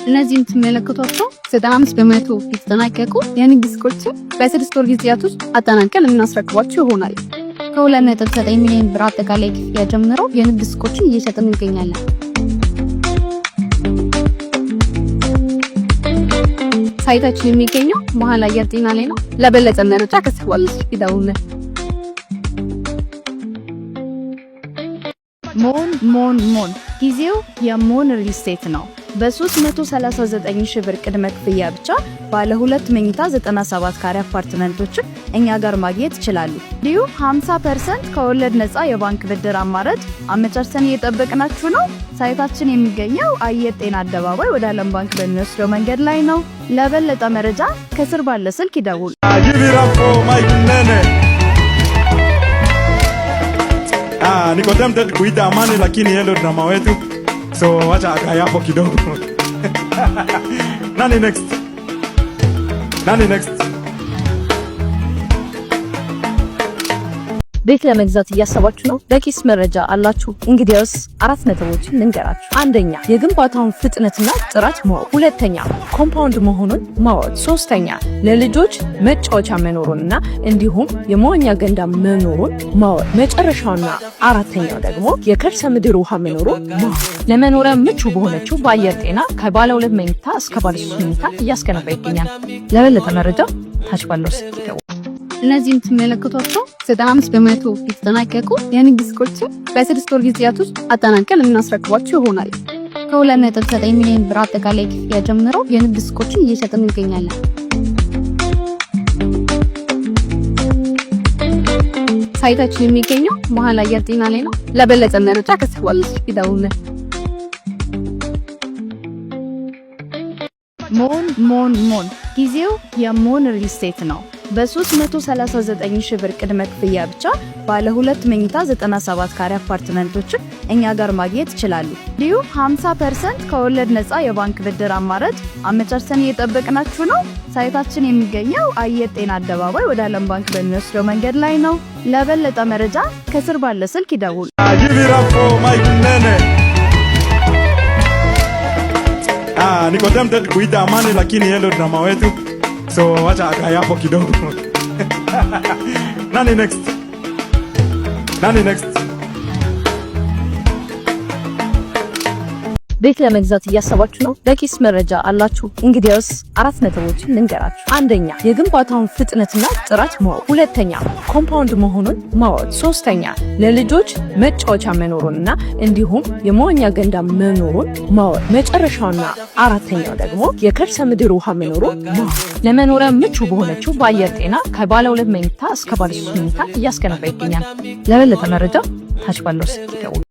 እነዚህ የምትመለከቷቸው 95% የተጠናቀቁ የንግድ ሱቆችን በ6 ወር ጊዜያት ውስጥ አጠናቀን እናስረክባችሁ ይሆናል። ከ2.9 ሚሊዮን ብር አጠቃላይ ክፍያ ጀምሮ የንግድ ሱቆችን እየሸጥን እንገኛለን። ሳይታችን የሚገኘው መሀል አየር ጤና ላይ ነው። ለበለጠ መረጃ ከስልክ ይደውሉልን። ሞን ጊዜው የሞን ሪል ስቴት ነው። በ339 ሺህ ብር ቅድመ ክፍያ ብቻ ባለ 2 መኝታ 97 ካሬ አፓርትመንቶችን እኛ ጋር ማግኘት ይችላሉ። እንዲሁም 50% ከወለድ ነፃ የባንክ ብድር አማራጭ አመቻችተን እየጠበቅናችሁ ነው። ሳይታችን የሚገኘው አየር ጤና አደባባይ ወደ ዓለም ባንክ በሚወስደው መንገድ ላይ ነው። ለበለጠ መረጃ ከስር ባለ ስልክ ይደውሉ። Niko tempted kuita Amani lakini yeye ndo drama wetu. So wacha akae hapo kidogo. Nani next? ቤት ለመግዛት እያሰባችሁ ነው? በኪስ መረጃ አላችሁ? እንግዲያውስ 4 ነጥቦችን ልንገራችሁ። አንደኛ፣ የግንባታውን ፍጥነትና ጥራት ማወቅ። ሁለተኛ፣ ኮምፓውንድ መሆኑን ማወቅ። ሶስተኛ፣ ለልጆች መጫወቻ መኖሩንና እንዲሁም የመዋኛ ገንዳ መኖሩን ማወቅ። መጨረሻውና አራተኛው ደግሞ የከርሰ ምድር ውሃ መኖሩን ማወቅ። ለመኖሪያ ምቹ በሆነችው በአየር ጤና ከባለ 2 መኝታ እስከ ባለ 3 መኝታ እያስገነባ ይገኛል። ለበለጠ መረጃ ታች ባለው ስልክ ይደውሉ። እነዚህ የምትመለከቷቸው 95% የተጠናቀቁ የንግድ ሱቆችን በ6 ወር ጊዜያት ውስጥ አጠናቀን እናስረክባችሁ ይሆናል። ከ2.9 ሚሊዮን ብር አጠቃላይ ክፍያ ጀምሮ የንግድ ሱቆችን እየሸጥን እንገኛለን። ሳይታችን የሚገኘው መሀል አየር ጤና ላይ ነው። ለበለጠ መረጃ ከስልክ ይደውሉልን። ሞን ጊዜው የሞን ሪል ስቴት ነው። በ339 ሺህ ብር ቅድመ ክፍያ ብቻ ባለ 2 መኝታ 97 ካሬ አፓርትመንቶችን እኛ ጋር ማግኘት ይችላሉ። እንዲሁም 50% ከወለድ ነፃ የባንክ ብድር አማራጭ አመቻችተን እየጠበቅናችሁ ነው። ሳይታችን የሚገኘው አየር ጤና አደባባይ ወደ ዓለም ባንክ በሚወስደው መንገድ ላይ ነው። ለበለጠ መረጃ ከስር ባለ ስልክ ይደውሉ። Niko tempted kuita Amani lakini yeye ndo drama wetu. So wacha akae hapo kidogo. Nani next? ቤት ለመግዛት እያሰባችሁ ነው? በኪስ መረጃ አላችሁ? እንግዲያውስ 4 ነጥቦችን ልንገራችሁ። አንደኛ፣ የግንባታውን ፍጥነትና ጥራት ማወቅ። ሁለተኛ፣ ኮምፓውንድ መሆኑን ማወቅ። ሶስተኛ፣ ለልጆች መጫወቻ መኖሩንና እንዲሁም የመዋኛ ገንዳ መኖሩን ማወቅ። መጨረሻውና አራተኛው ደግሞ የከርሰ ምድር ውሃ መኖሩን ማወቅ። ለመኖሪያ ምቹ በሆነችው በአየር ጤና ከባለ 2 መኝታ እስከ ባለ 3 መኝታ እያስገነባ ይገኛል። ለበለጠ መረጃ ታች ባለው ስልክ ይደውሉ።